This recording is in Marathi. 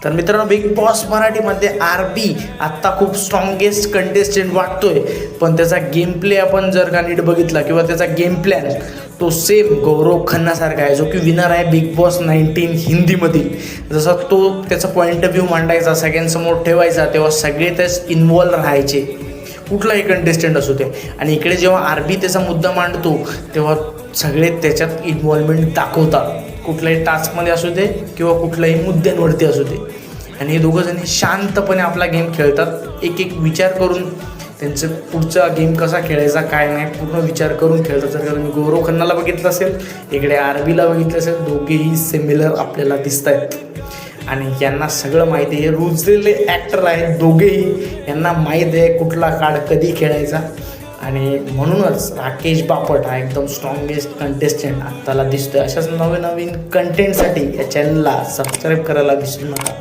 तर मित्रांनो, बिग बॉस मराठीमध्ये आरबी आत्ता खूप स्ट्रॉंगेस्ट कंटेस्टंट वाटतोय, पण त्याचा गेम प्ले आपण जर का नीट बघितला किंवा त्याचा गेम प्लॅन तो सेम गौरव खन्नासारखा आहे, जो की विनर आहे बिग बॉस 19 हिंदीमधील. जसा तो त्याचा पॉईंट ऑफ व्ह्यू मांडायचा, सगळ्यांसमोर ठेवायचा, तेव्हा सगळे त्याच इन्व्हॉल्व राहायचे, कुठलाही कंटेस्टंट असू दे. आणि इकडे जेव्हा आरबी त्याचा मुद्दा मांडतो तेव्हा सगळे त्याच्यात इन्व्हॉल्वमेंट दाखवतात, कुठल्याही टास्कमध्ये असू दे किंवा कुठल्याही मुद्द्यांवरती असू दे. आणि हे दोघंजणी शांतपणे आपला गेम खेळतात, एक एक विचार करून त्यांचं पुढचा गेम कसा खेळायचा काय नाही पूर्ण विचार करून खेळतात. जर का तुम्ही गौरव खन्नाला बघितलं असेल, इकडे आरबीला बघितलं असेल, दोघेही सिमिलर आपल्याला दिसत आहेत. आणि यांना सगळं माहिती आहे, हे रुजलेले ॲक्टर आहेत दोघेही, यांना माहीत आहे कुठला कार्ड कधी खेळायचा. आणि म्हणूनच राकेश बापट हा एकदम स्ट्रॉंगेस्ट कंटेस्टंट आत्ताला दिसतोय. अशाच नवीन कंटेंटसाठी या चॅनलला सबस्क्राईब करायला विसरू नका.